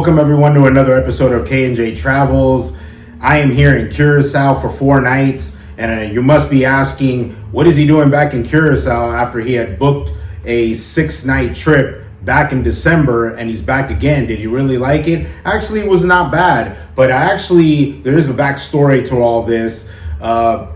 Welcome everyone to another episode of K&J Travels. I am here in Curacao for 4 nights, and you must be asking, what is he doing back in Curacao after he had booked a 6-night trip back in December, and he's back again? Did he really like it? Actually, it was not bad, but there is a backstory to all this.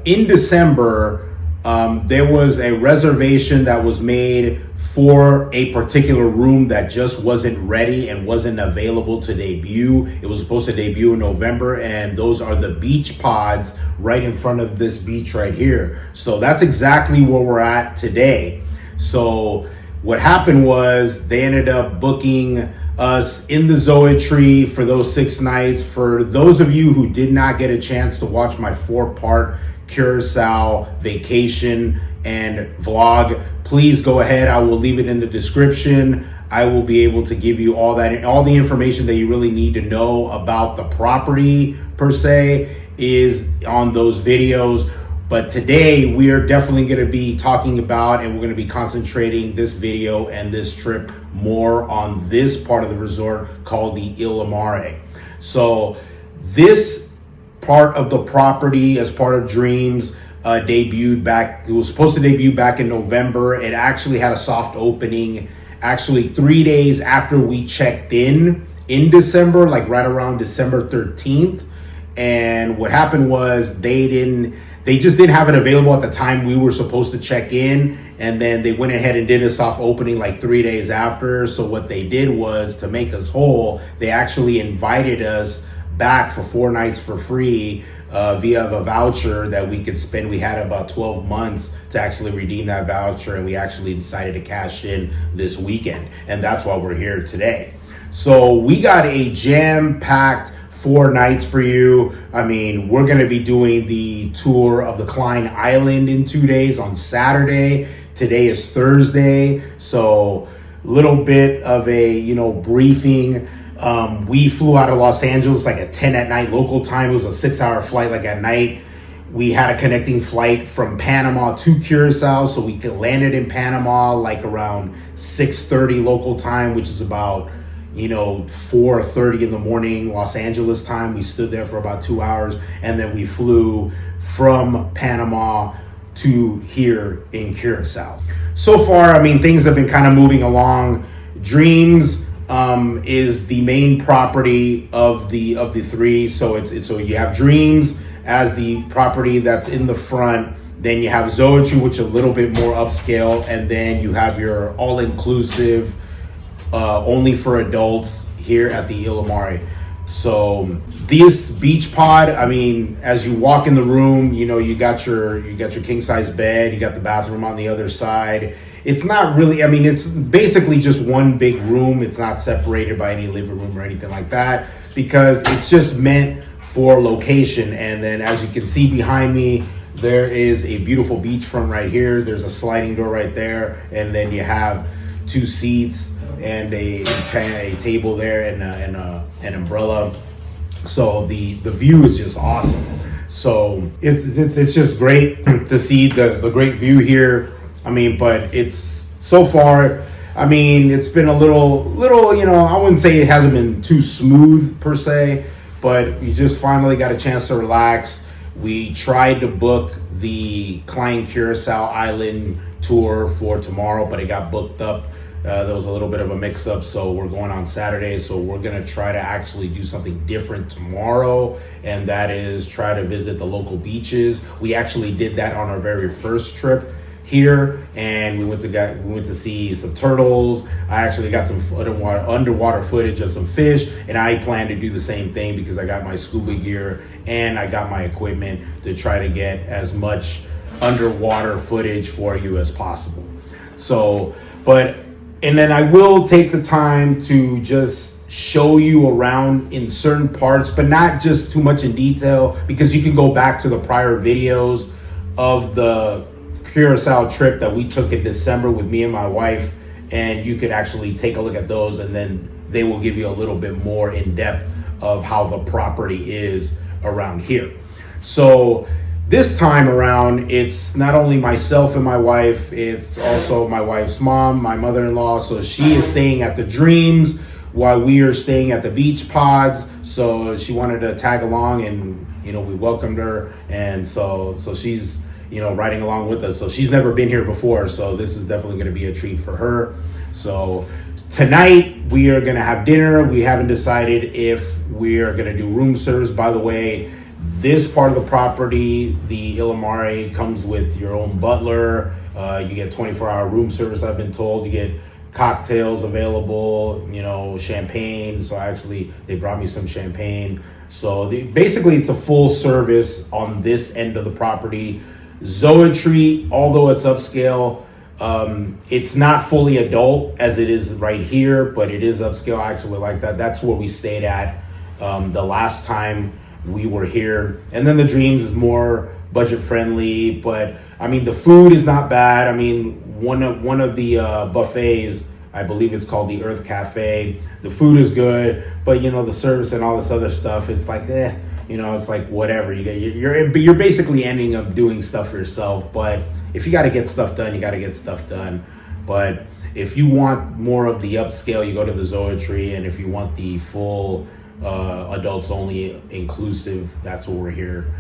In December, there was a reservation that was made for a particular room that just wasn't ready and wasn't available to debut. It was supposed to debut in November, and those are the beach pods right in front of this beach right here. So that's exactly where we're at today. So what happened was they ended up booking us in the Zoetry for those 6 nights. For those of you who did not get a chance to watch my 4-part Curaçao vacation and vlog, please go ahead. I will leave it in the description. I will be able to give you all the information that you really need to know about the property per se is on those videos. But today we are definitely going to be talking about, and we're going to be concentrating this video and this trip more on this part of the resort called the Il Mare. So this part of the property, as part of Dreams, debuted back. It was supposed to debut back in November. It actually had a soft opening actually 3 days after we checked in December, like right around December 13th. And what happened was they just didn't have it available at the time we were supposed to check in. And then they went ahead and did a soft opening like 3 days after. So what they did was, to make us whole, they actually invited us back for 4 nights for free via a voucher that we could spend. We had about 12 months to actually redeem that voucher, and we actually decided to cash in this weekend, and that's why we're here today. So we got a jam-packed 4 nights for you. I mean, we're going to be doing the tour of the Klein Island in 2 days on Saturday. Today is Thursday, so a little bit of a briefing. We flew out of Los Angeles like at 10 at night local time. It was a 6-hour flight, like at night. We had a connecting flight from Panama to Curacao, so we landed in Panama like around 6:30 local time, which is about 4:30 in the morning Los Angeles time. We stood there for about 2 hours, and then we flew from Panama to here in Curacao. So far, I mean, things have been kind of moving along. Dreams is the main property of the 3. So you have Dreams as the property that's in the front. Then you have Zoetry, which is a little bit more upscale, and then you have your all-inclusive, only for adults here at the Il Mare. So this beach pod, I mean, as you walk in the room, you got your king-size bed, you got the bathroom on the other side. It's not really, I mean, it's basically just one big room. It's not separated by any living room or anything like that, because it's just meant for location. And then as you can see behind me, there is a beautiful beachfront right here. There's a sliding door right there. And then you have 2 seats and a table there and an umbrella. So the view is just awesome. So it's just great to see the great view here. I mean, but it's so far, I mean, it's been a little, I wouldn't say it hasn't been too smooth per se, but you just finally got a chance to relax. We tried to book the Klein Curaçao Island tour for tomorrow, but it got booked up. There was a little bit of a mix-up, so we're going on Saturday. So we're going to try to actually do something different tomorrow, and that is try to visit the local beaches. We actually did that on our very first trip here, and we went to see some turtles. I actually got some underwater footage of some fish, and I plan to do the same thing because I got my scuba gear and I got my equipment to try to get as much underwater footage for you as possible. So, and then I will take the time to just show you around in certain parts, but not just too much in detail, because you can go back to the prior videos of the Curaçao trip that we took in December with me and my wife, and you could actually take a look at those, and then they will give you a little bit more in depth of how the property is around here. So this time around, it's not only myself and my wife, it's also my wife's mom, my mother-in-law. So she is staying at the Dreams. while we are staying at the beach pods. So she wanted to tag along, and we welcomed her, and so she's riding along with us. So she's never been here before, so this is definitely going to be a treat for her. So tonight we are going to have dinner. We haven't decided if we are going to do room service. By the way, this part of the property, the Il Mare, comes with your own butler. You get 24-hour room service, I've been told. You get cocktails available, champagne. So they brought me some champagne. So basically it's a full service on this end of the property. Zoetry, although it's upscale, it's not fully adult as it is right here, but it is upscale. I actually like that. That's where we stayed at the last time we were here. And then the Dreams is more budget friendly, but I mean the food is not bad. I mean one of the buffets, I believe it's called the Earth Cafe. The food is good, but the service and all this other stuff, it's like it's like whatever. You're basically ending up doing stuff for yourself. But if you got to get stuff done, you got to get stuff done. But if you want more of the upscale, you go to the Zoetry, and if you want the full adults only inclusive, that's what we're here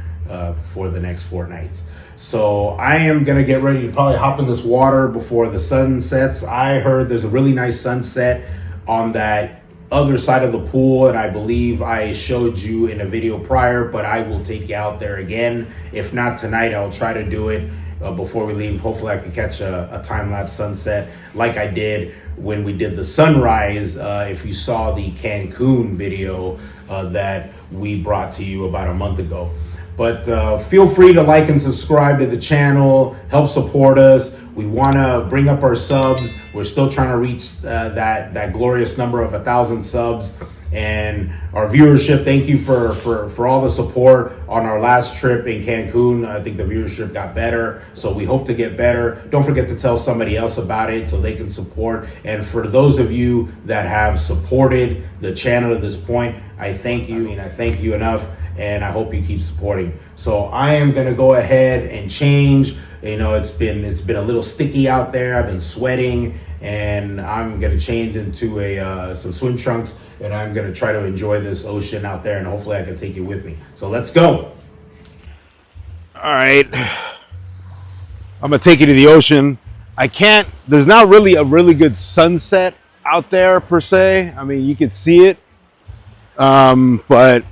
for the next 4 nights. So I am gonna get ready to probably hop in this water before the sun sets. I heard there's a really nice sunset on that other side of the pool, and I believe I showed you in a video prior, but I will take you out there again. If not tonight, I'll try to do it before we leave. Hopefully I can catch a time-lapse sunset like I did when we did the sunrise. If you saw the Cancun video that we brought to you about a month ago. But feel free to like and subscribe to the channel, help support us. We want to bring up our subs. We're still trying to reach that glorious number of 1,000 subs. And our viewership, thank you for all the support on our last trip in Cancun. I think the viewership got better, so we hope to get better. Don't forget to tell somebody else about it so they can support. And for those of you that have supported the channel to this point, I thank you, and I thank you enough, and I hope you keep supporting. So I am gonna go ahead and change. It's been a little sticky out there. I've been sweating, and I'm gonna change into some swim trunks, and I'm gonna try to enjoy this ocean out there, and hopefully I can take you with me. So let's go. All right, I'm gonna take you to the ocean. There's not really a really good sunset out there per se. I mean, you can see it, but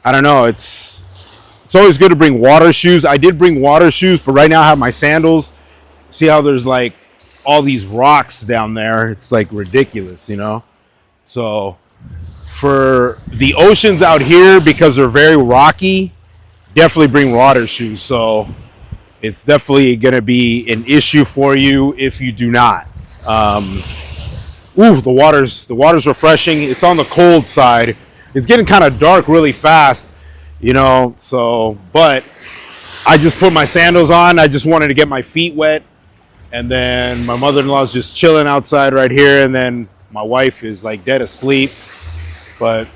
I don't know. It's always good to bring water shoes. I did bring water shoes, but right now I have my sandals. See how there's like all these rocks down there? It's like ridiculous, So for the oceans out here, because they're very rocky, definitely bring water shoes. So it's definitely going to be an issue for you if you do not. The water's refreshing. It's on the cold side. It's getting kind of dark really fast, but I just put my sandals on. I just wanted to get my feet wet. And then my mother-in-law's just chilling outside right here. And then my wife is like dead asleep. But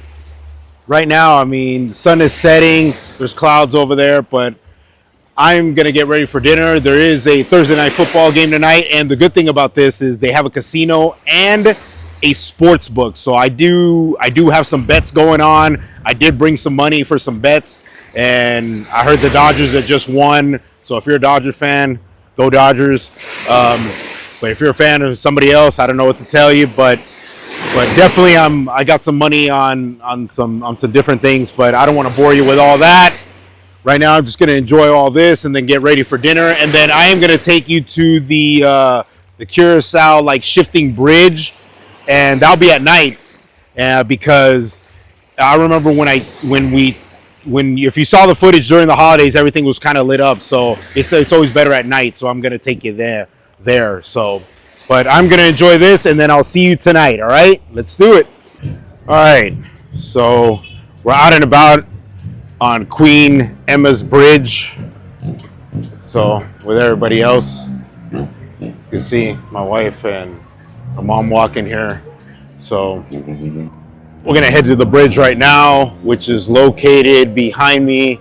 right now, I mean, the sun is setting. There's clouds over there, but I'm going to get ready for dinner. There is a Thursday night football game tonight. And the good thing about this is they have a casino and a sports book. So I do have some bets going on. I did bring some money for some bets, and I heard the Dodgers that just won. So if you're a Dodger fan, go Dodgers. But if you're a fan of somebody else, I don't know what to tell you, but definitely I got some money on some different things, but I don't want to bore you with all that. Right now I'm just going to enjoy all this and then get ready for dinner, and then I am going to take you to the Curaçao like shifting bridge. And that'll be at night, because I remember if you saw the footage during the holidays, everything was kind of lit up. So it's always better at night. So I'm gonna take you there. So, but I'm gonna enjoy this, and then I'll see you tonight. All right, let's do it. All right, so we're out and about on Queen Emma's Bridge. So with everybody else, you can see my wife and my mom walking here. So we're gonna head to the bridge right now, which is located behind me.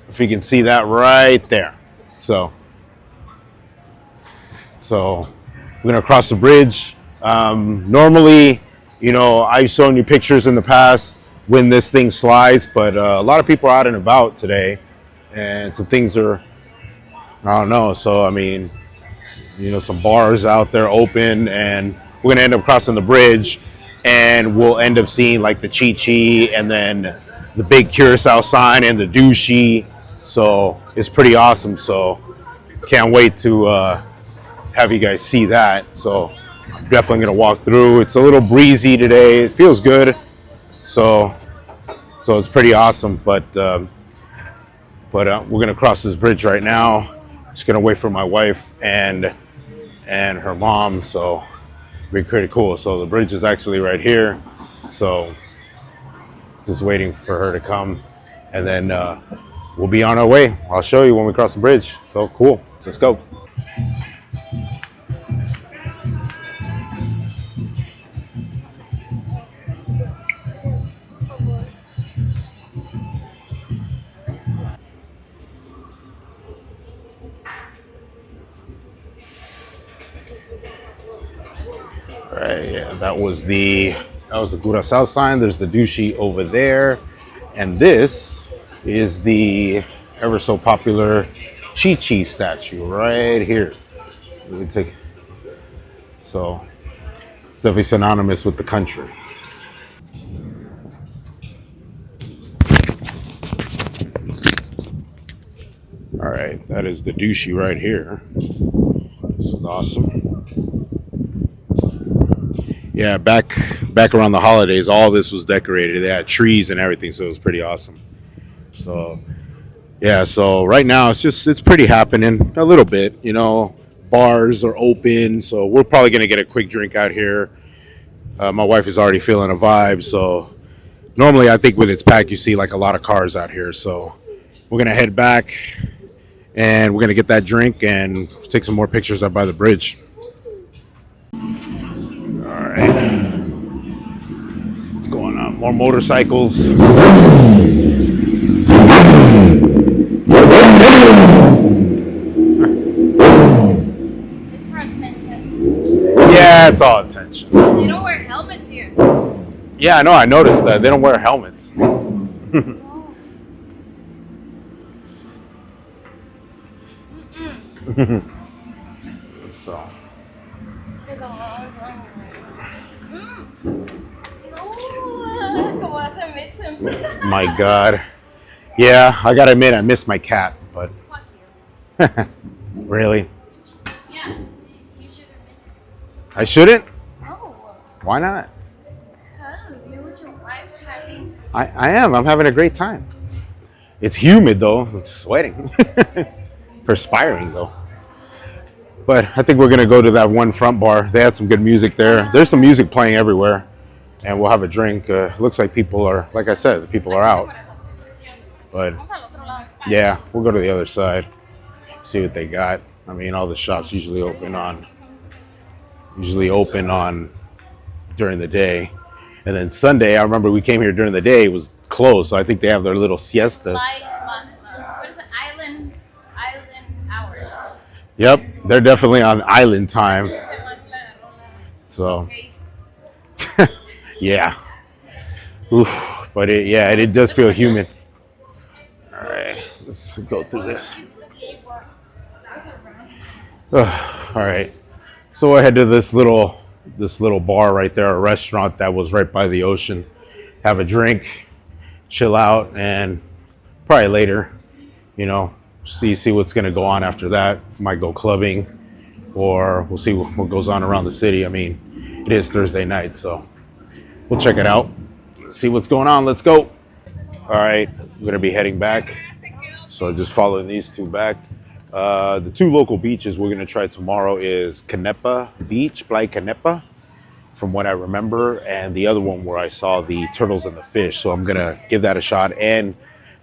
If you can see that right there. So we're gonna cross the bridge, Normally, you know, I've shown you pictures in the past when this thing slides, but a lot of people are out and about today, and some things are, I don't know. So I mean, you know, some bars out there open, and we're gonna end up crossing the bridge, and we'll end up seeing like the Chi Chi, and then the big Curacao sign and the douchey. So it's pretty awesome. So can't wait to have you guys see that. So I'm definitely gonna walk through. It's a little breezy today. It feels good. So it's pretty awesome. But we're gonna cross this bridge right now. Just gonna wait for my wife and her mom. So it'll be pretty cool. So the bridge is actually right here. So just waiting for her to come, and then we'll be on our way. I'll show you when we cross the bridge. So cool. Let's go. All right, yeah, that was the Curaçao sign. There's the douchey over there, and this is the ever so popular Chi Chi statue right here. Let me take. So it's definitely synonymous with the country. All right, that is the douchey right here. This is awesome. Yeah, back around the holidays, all this was decorated. They had trees and everything, so it was pretty awesome. So yeah, so right now it's pretty happening a little bit. You know, bars are open, so we're probably gonna get a quick drink out here. My wife is already feeling a vibe, so normally I think when it's packed, you see like a lot of cars out here. So we're gonna head back and we're gonna get that drink and take some more pictures up by the bridge. All right, what's going on? More motorcycles. It's for attention. Yeah, it's all attention. They don't wear helmets here. Yeah, I know. I noticed that they don't wear helmets. So. My God. Yeah, I gotta admit, I miss my cat, but. Really? Yeah, you should admit it. I shouldn't? No, Why not? because you're with your wife having. I am. I'm having a great time. It's humid though. It's sweating. Perspiring though. But I think we're gonna go to that one front bar. They had some good music there. There's some music playing everywhere, and we'll have a drink. Looks like people are, like I said, the people are out. But yeah, we'll go to the other side, see what they got. I mean, all the shops usually open on during the day, and then Sunday. I remember we came here during the day. It was closed, so I think they have their little siesta. What is it? Island hours. Yep, they're definitely on island time. So, yeah. Oof, but it does feel humid. All right, let's go through this. All right, so I head to this little bar right there, a restaurant that was right by the ocean. Have a drink, chill out, and probably later, you know, see what's gonna go on after that. Might go clubbing, or we'll see what goes on around the city. I mean, it is Thursday night, so we'll check it out. See what's going on. Let's go. All right, I'm gonna be heading back, so just following these two back. The two local beaches we're gonna try tomorrow is Kenepa Beach, Playa Kenepa, from what I remember, and the other one where I saw the turtles and the fish. So I'm gonna give that a shot and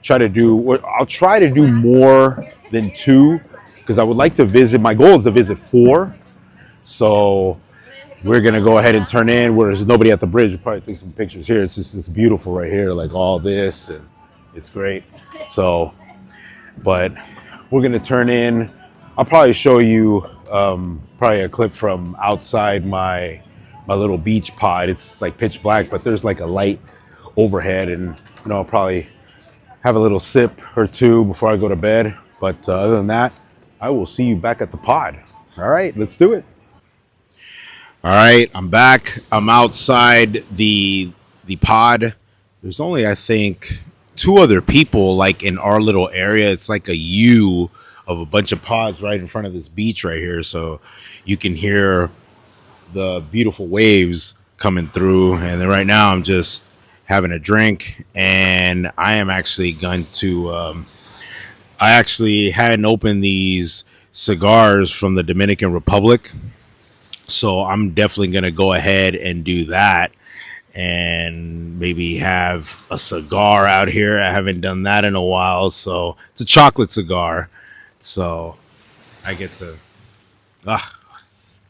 I'll try to do more than two, because I would like to visit. My goal is to visit four. So we're gonna go ahead and turn in where there's nobody at the bridge. We'll probably take some pictures here. It's beautiful right here, like all this, and it's great. So, but we're gonna turn in. I'll probably show you probably a clip from outside my a little beach pod. It's like pitch black, but there's like a light overhead, and I'll probably have a little sip or two before I go to bed. But other than that, I will see you back at the pod. All right, let's do it. All right, I'm back. I'm outside the pod. There's only, I think, 2 other people like in our little area. It's like a U of a bunch of pods right in front of this beach right here, so you can hear the beautiful waves coming through. And then right now I'm just having a drink, and I am actually going to I actually hadn't opened these cigars from the Dominican Republic, so I'm definitely going to go ahead and do that and maybe have a cigar out here. I haven't done that in a while. So it's a chocolate cigar, so I get to it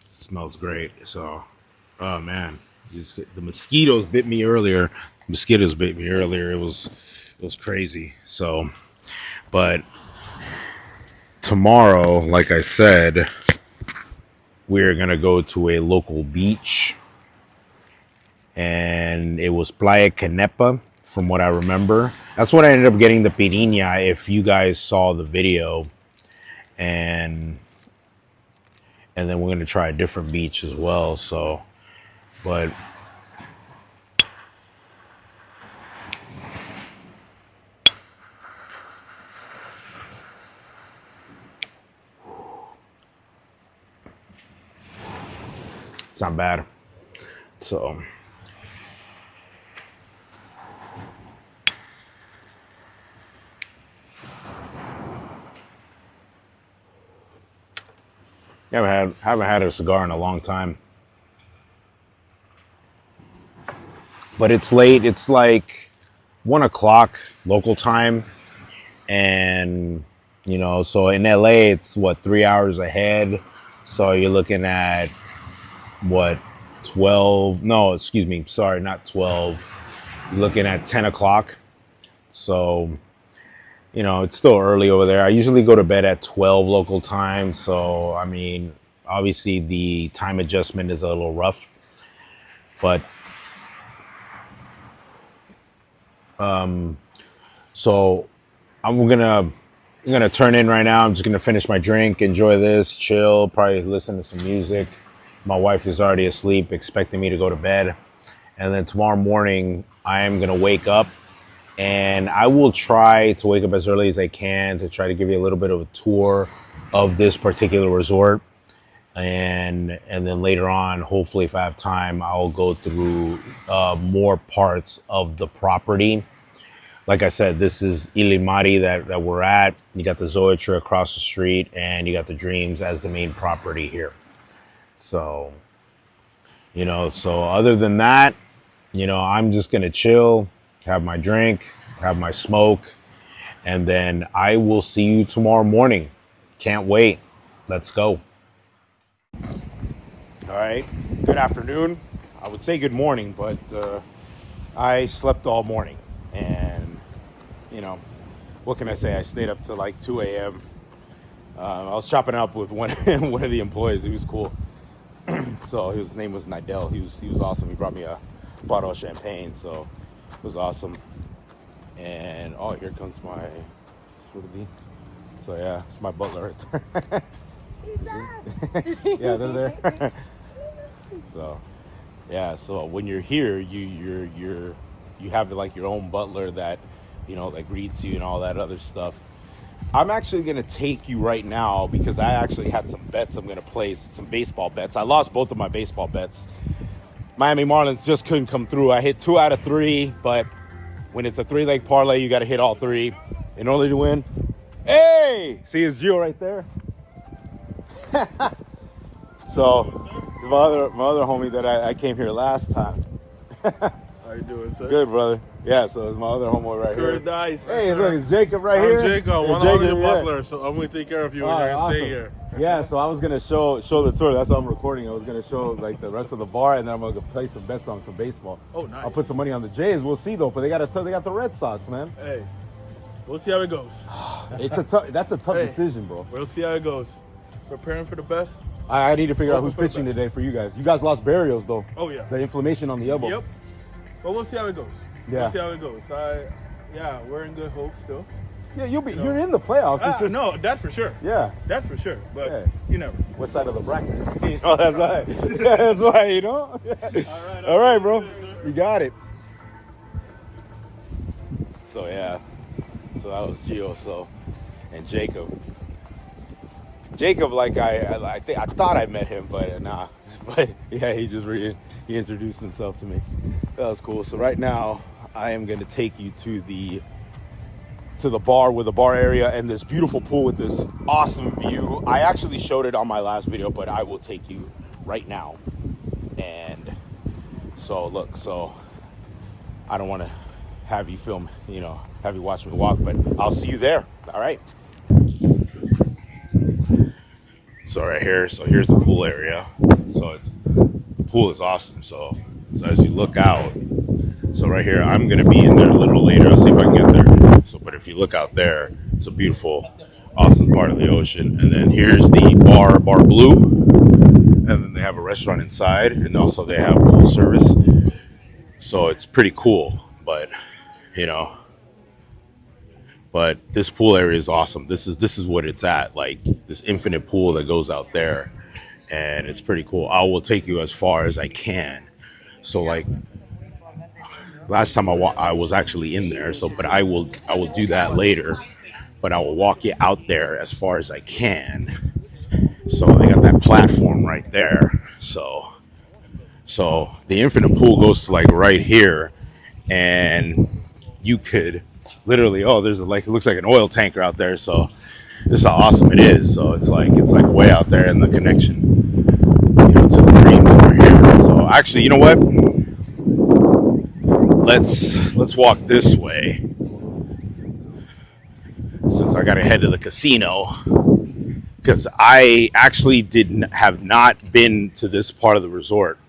smells great. So oh man, the mosquitoes bit me earlier. It was crazy. So but tomorrow, like I said, we're gonna go to a local beach, and it was Playa Kenepa, from what I remember. That's what I ended up getting the pirinha, if you guys saw the video. And then we're gonna try a different beach as well. So, but it's not bad. So haven't had a cigar in a long time. But it's late. It's like 1 o'clock local time, and so in LA it's what, 3 hours ahead. So you're looking at what, 12? No, excuse me. Sorry, not 12. You're looking at 10 o'clock. So it's still early over there. I usually go to bed at 12 local time. So, I mean, obviously the time adjustment is a little rough. But, so I'm gonna turn in right now. I'm just gonna finish my drink, enjoy this, chill, probably listen to some music. My wife is already asleep, expecting me to go to bed. And then tomorrow morning, I am gonna wake up. And I will try to wake up as early as I can to try to give you a little bit of a tour of this particular resort. And then later on, hopefully if I have time, I'll go through more parts of the property. Like I said, this is Il Mare that we're at. You got the Zoetry across the street, and you got the Dreams as the main property here. So, so other than that, I'm just going to chill, have my drink, have my smoke, and then I will see you tomorrow morning. Can't wait. Let's go. All right. Good afternoon. I would say good morning, but I slept all morning. And, what can I say? I stayed up till like 2 a.m. I was chopping up with one of the employees. He was cool. So his name was Nidell. He was awesome. He brought me a bottle of champagne. So it was awesome. And here comes my Smoothie. So yeah, it's my butler right there. Yeah, they're there. So yeah, so when you're here, you have like your own butler that that greets you and all that other stuff. I'm actually gonna take you right now because I actually had some bets I'm gonna place, some baseball bets. I lost both of my baseball bets. Miami Marlins just couldn't come through. I hit 2 out of 3, but when it's a 3-leg parlay, you got to hit all 3 in order to win. Hey, see his Gio right there. So my other homie that I came here last time. How you doing, sir? Good, brother. Yeah, so it's my other homeboy right here. Good, nice. Hey, look, it's Jacob right here. I'm Jacob, one of your butler, so I'm going to take care of you when you're awesome. Stay here. Yeah, so I was going to show the tour. That's why I'm recording. I was going to show like the rest of the bar, and then I'm going to play some bets on some baseball. Oh, nice. I'll put some money on the Jays. We'll see, though. But they got the Red Sox, man. Hey, we'll see how it goes. That's a tough decision, bro. We'll see how it goes. Preparing for the best. I need to figure out who's for the pitching best. today for you guys. You guys lost burials though. Oh yeah. The inflammation on the elbow. Yep. But we'll see how it goes. Yeah. We'll see how it goes. Yeah, we're in good hope still. Yeah, you're in the playoffs. It's just, No, that's for sure. Yeah. That's for sure. But Yeah. you never. What side of the bracket? Oh, that's right. Yeah, that's right, you know? All right, bro. You got it. So, yeah. So that was Gio, and Jacob. Jacob, like I thought I met him, but nah. But yeah, he introduced himself to me. That was cool. So right now, I am going to take you to the bar with the bar area and this beautiful pool with this awesome view. I actually showed it on my last video, but I will take you right now. And so look, I don't want to have you film, have you watch me walk, but I'll see you there. All right. So right here, here's the pool area. So the pool is awesome. So as you look out, so right here, I'm gonna be in there a little later. I'll see if I can get there. So, but if you look out there, it's a beautiful, awesome part of the ocean. And then here's the bar Blue, and then they have a restaurant inside, and also they have pool service. So it's pretty cool. But but this pool area is awesome. This is what it's at, like this infinite pool that goes out there, and it's pretty cool. I will take you as far as I can. So like last time I was actually in there, but I will do that later. But I will walk you out there as far as I can. So they got that platform right there. So the infinite pool goes to like right here, and you could literally, there's it looks like an oil tanker out there. So this is how awesome it is. So it's like way out there in the connection, to the Dreams over here. So actually, you know what? Let's walk this way, since I gotta head to the casino, because I actually have not been to this part of the resort.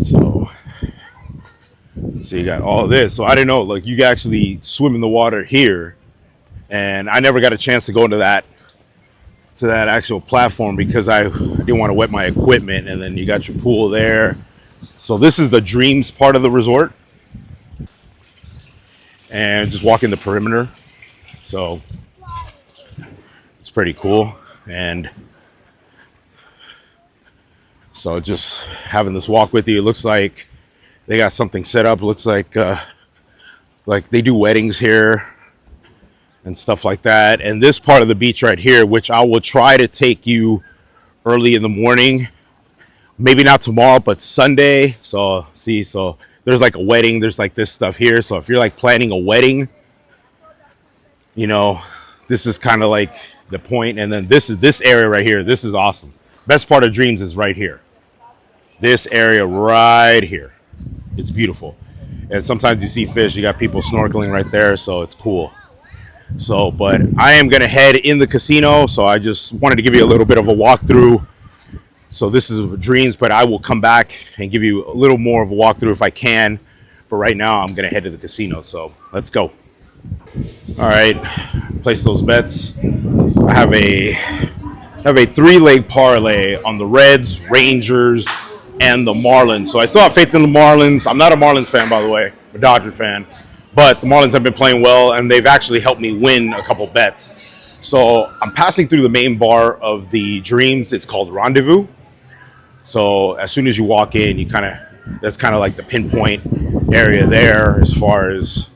So you got all this. So I didn't know, like, you can actually swim in the water here, and I never got a chance to go into that actual platform because I didn't want to wet my equipment. And then you got your pool there. So this is the Dreams part of the resort, and just walking the perimeter. So it's pretty cool. And so just having this walk with you, it looks like they got something set up. It looks like they do weddings here and stuff like that. And this part of the beach right here, which I will try to take you early in the morning, maybe not tomorrow, but Sunday. So there's like a wedding, there's like this stuff here. So if you're like planning a wedding, this is kind of like the point. And then this area right here, this is awesome. Best part of Dreams is right here. This area right here. It's beautiful. And sometimes you see fish, you got people snorkeling right there, so it's cool. So, but I am gonna head in the casino, so I just wanted to give you a little bit of a walkthrough. So this is Dreams, but I will come back and give you a little more of a walkthrough if I can. But right now I'm gonna head to the casino, so let's go. All right, place those bets. I have a 3-leg parlay on the Reds, Rangers, and the Marlins. So I still have faith in the Marlins. I'm not a Marlins fan, by the way. I'm a Dodger fan. But the Marlins have been playing well, and they've actually helped me win a couple bets. So I'm passing through the main bar of the Dreams. It's called Rendezvous. So as soon as you walk in, that's kind of like the pinpoint area there as far as,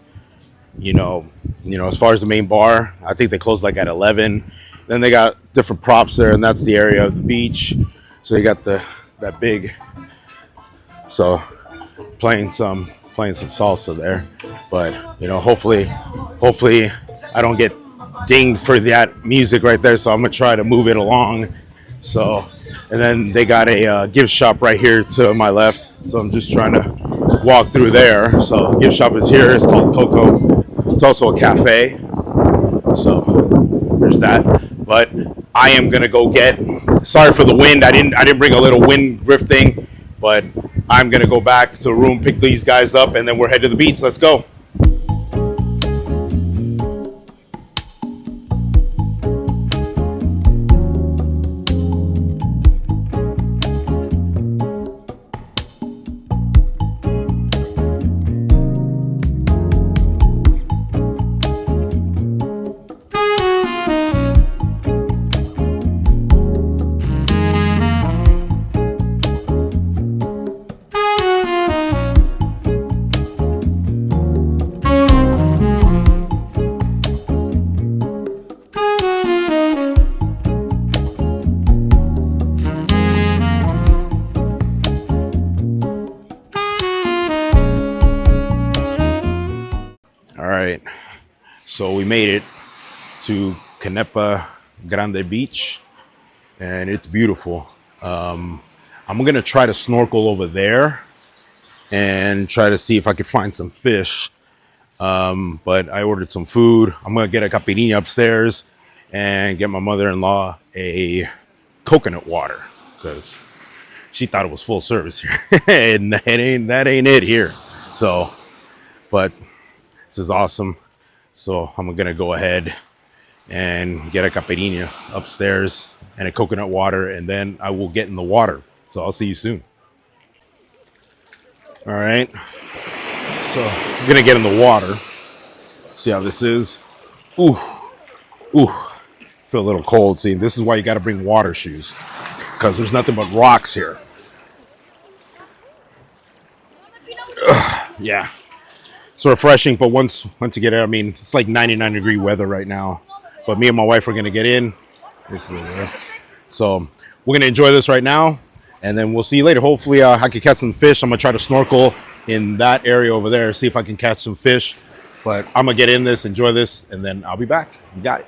as far as the main bar. I think they close like at 11. Then they got different props there, and that's the area of the beach. So you got that big, so playing some salsa there. But hopefully I don't get dinged for that music right there. So I'm gonna try to move it along. So, and then they got a gift shop right here to my left. So I'm just trying to walk through there. So gift shop is here. It's called Coco. It's also a cafe. So there's that. But I am gonna go sorry for the wind. I didn't bring a little wind rift thing, but I'm gonna go back to the room, pick these guys up, and then we're headed to the beach. Let's go. All right. So we made it to Kenepa Grande Beach, and it's beautiful. I'm gonna try to snorkel over there and try to see if I could find some fish. But I ordered some food. I'm gonna get a caipirinha upstairs and get my mother-in-law a coconut water because she thought it was full service here, and that ain't it here. So, but this is awesome. So I'm gonna go ahead and get a caipirinha upstairs and a coconut water, and then I will get in the water. So I'll see you soon. All right. So I'm gonna get in the water. See how this is. Ooh, ooh. Feel a little cold. See, this is why you got to bring water shoes because there's nothing but rocks here. Yeah, it's refreshing. But once you get out, I mean, it's like 99-degree weather right now. But me and my wife are gonna get in. So we're gonna enjoy this right now, and then we'll see you later. Hopefully, I can catch some fish. I'm gonna try to snorkel in that area over there, see if I can catch some fish. But I'm gonna get in this, enjoy this, and then I'll be back. You got it.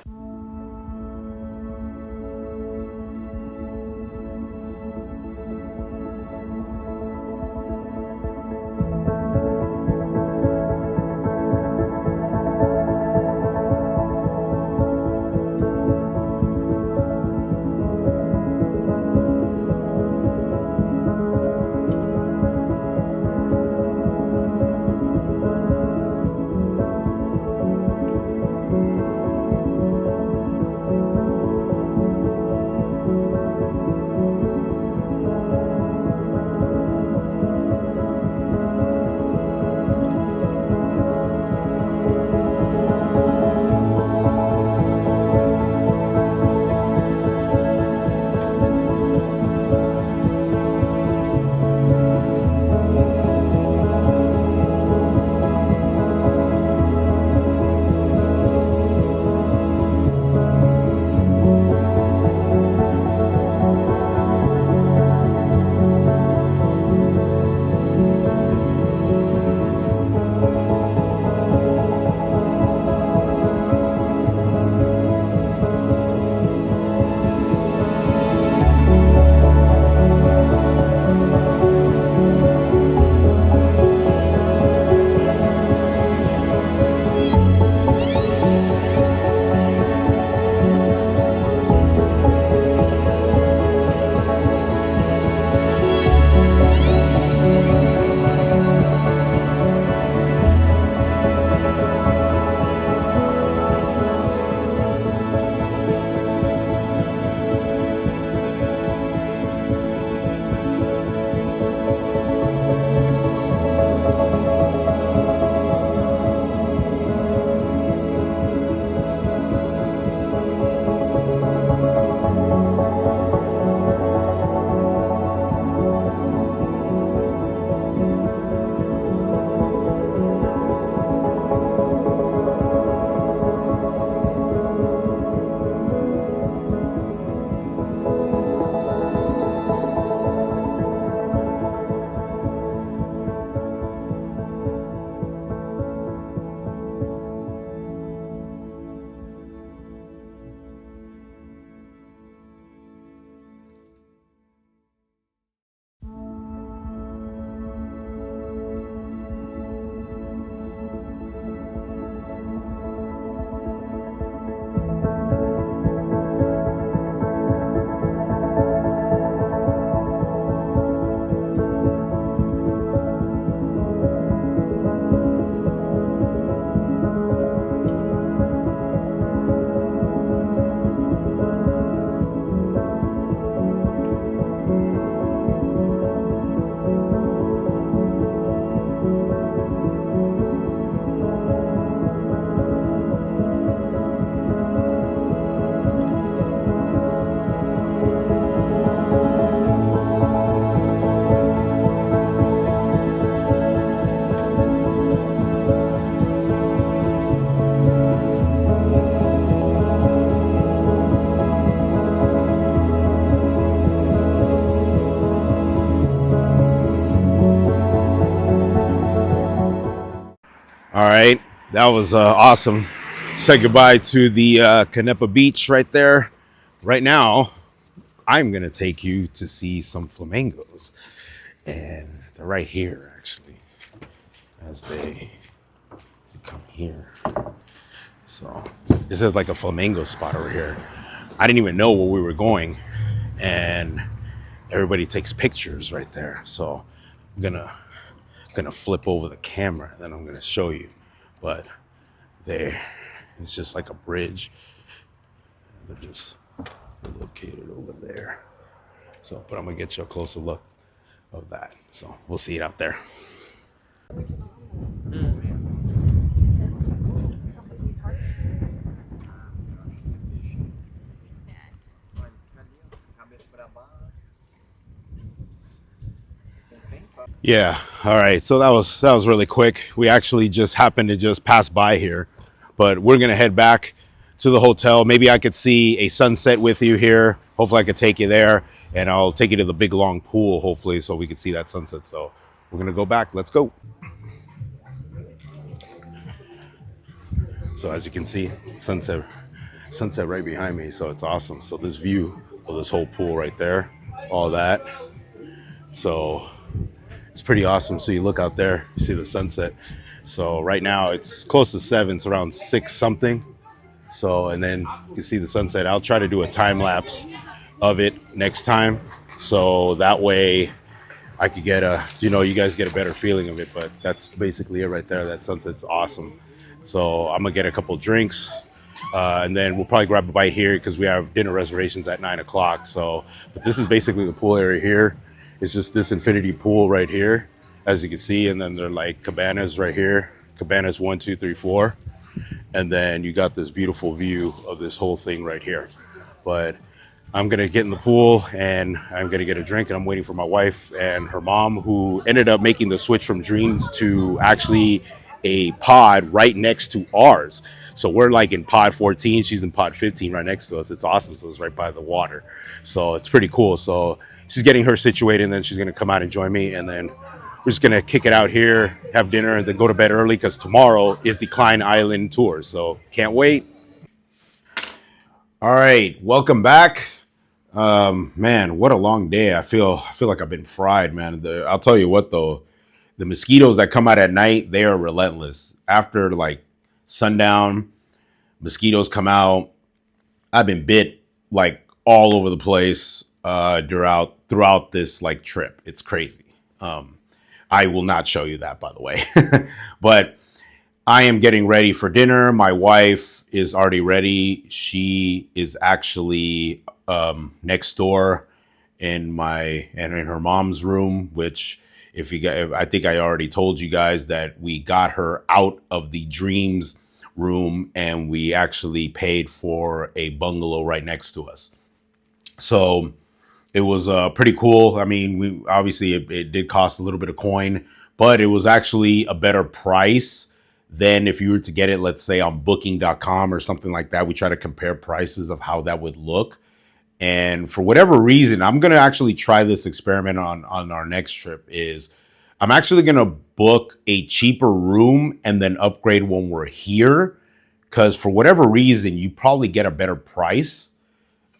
That was awesome. Say goodbye to the Kenepa beach right there. Right now, I'm gonna take you to see some flamingos, and they're right here actually as they come here. So this is like a flamingo spot over here. I didn't even know where we were going, and everybody takes pictures right there. So I'm gonna flip over the camera, then I'm gonna show you. But there, it's just like a bridge. They're just located over there. So, but I'm gonna get you a closer look of that. So we'll see it out there. Yeah. All right. So that was really quick. We actually just happened to just pass by here, but we're gonna head back to the hotel. Maybe I could see a sunset with you here. Hopefully I could take you there, and I'll take you to the big long pool, hopefully, so we could see that sunset. So we're gonna go back. Let's go. So as you can see, sunset right behind me. So it's awesome. So this view of this whole pool right there, all that. So it's pretty awesome. So you look out there, you see the sunset. So right now it's close to 7, it's around 6 something. So, and then you see the sunset. I'll try to do a time lapse of it next time. So that way I could get you guys get a better feeling of it. But that's basically it right there. That sunset's awesome. So I'm gonna get a couple drinks, and then we'll probably grab a bite here because we have dinner reservations at 9 o'clock. So, but this is basically the pool area here. It's just this infinity pool right here, as you can see, and then they're like cabanas right here. Cabanas 1, 2, 3, 4, and then you got this beautiful view of this whole thing right here. But I'm gonna get in the pool and I'm gonna get a drink, and I'm waiting for my wife and her mom, who ended up making the switch from Dreams to actually a pod right next to ours. So we're like in pod 14, she's in pod 15 right next to us. It's awesome. So it's right by the water. So it's pretty cool. So she's getting her situated, and then she's gonna come out and join me, and then we're just gonna kick it out here, have dinner, and then go to bed early because tomorrow is the Klein Island tour. So can't wait. All right, welcome back. Man, what a long day. I feel like I've been fried, man. I'll tell you what though, the mosquitoes that come out at night, they are relentless. After like sundown, mosquitoes come out. I've been bit like all over the place throughout this like trip. It's crazy. I will not show you that, by the way. But I am getting ready for dinner. My wife is already ready. She is actually next door in her mom's room, which I think I already told you guys that we got her out of the Dreams room and we actually paid for a bungalow right next to us. So it was pretty cool. I mean, it did cost a little bit of coin, but it was actually a better price than if you were to get it, let's say, on booking.com or something like that. We try to compare prices of how that would look. And for whatever reason, I'm going to actually try this experiment on our next trip. Is I'm actually going to book a cheaper room and then upgrade when we're here. Because for whatever reason, you probably get a better price.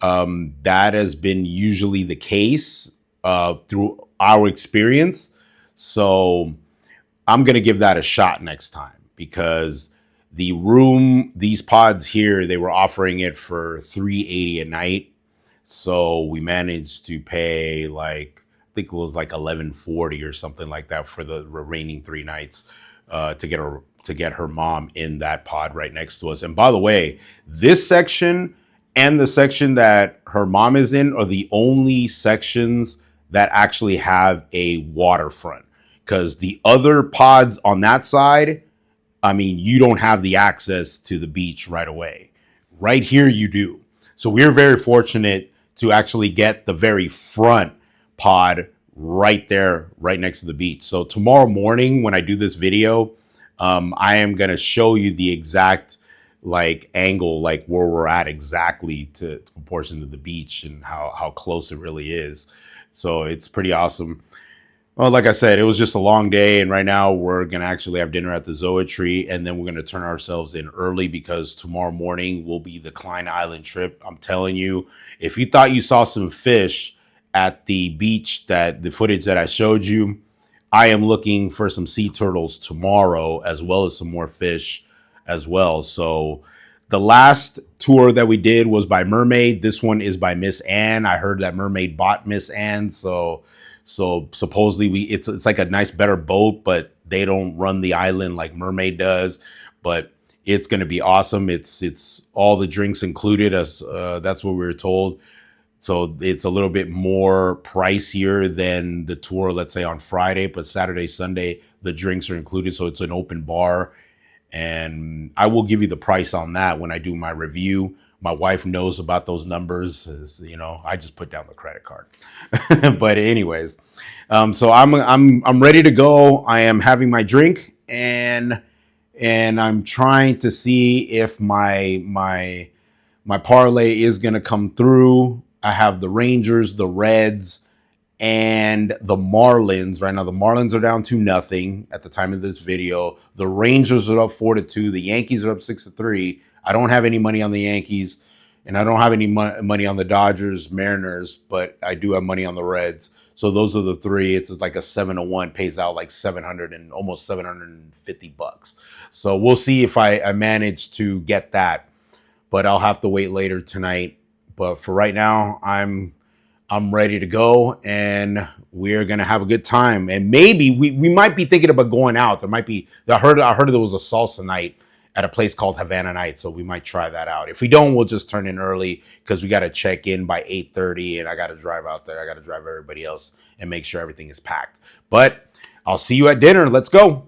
That has been usually the case through our experience. So I'm going to give that a shot next time, because these pods here, they were offering it for $380 a night. So we managed to pay I think it was like $1140 or something like that for the remaining 3 nights to get her mom in that pod right next to us. And by the way, this section and the section that her mom is in are the only sections that actually have a waterfront, because the other pods on that side, I mean, you don't have the access to the beach right away. Right here, you do. So we're very fortunate to actually get the very front pod right there, right next to the beach. So tomorrow morning, when I do this video, I am going to show you the exact angle, where we're at exactly to proportion to the beach and how close it really is. So it's pretty awesome. Well, like I said, it was just a long day, and right now we're gonna actually have dinner at the Zoetry, and then we're gonna turn ourselves in early because tomorrow morning will be the Klein Island trip. I'm telling you, if you thought you saw some fish at the beach, that the footage that I showed you, I am looking for some sea turtles tomorrow, as well as some more fish as well. So the last tour that we did was by Mermaid. This one is by Miss Anne. I heard that Mermaid bought Miss Anne, so supposedly it's like a nice better boat, but they don't run the island like Mermaid does. But it's going to be awesome. It's all the drinks included, as that's what we were told. So it's a little bit more pricier than the tour, let's say on Friday, but Saturday, Sunday, the drinks are included. So it's an open bar. And I will give you the price on that when I do my review. My wife knows about those numbers. You know, I just put down the credit card. But anyways, so I'm ready to go. I am having my drink, and I'm trying to see if my parlay is gonna come through. I have the Rangers, the Reds, and the Marlins. Right now, the Marlins are down 2-0 at the time of this video. The Rangers are up 4-2. The Yankees are up 6-3. I don't have any money on the Yankees, and I don't have any money on the Dodgers, Mariners, but I do have money on the Reds. So those are the three. It's like a 7-1, pays out like 700 and almost $750. So we'll see if I manage to get that, but I'll have to wait later tonight. But for right now, I'm ready to go, and we're gonna have a good time. And maybe we might be thinking about going out. There might be. I heard there was a salsa night at a place called Havana Night, so we might try that out. If we don't, we'll just turn in early because we got to check in by 8:30, and I got to drive out there. I got to drive everybody else and make sure everything is packed. But I'll see you at dinner. Let's go.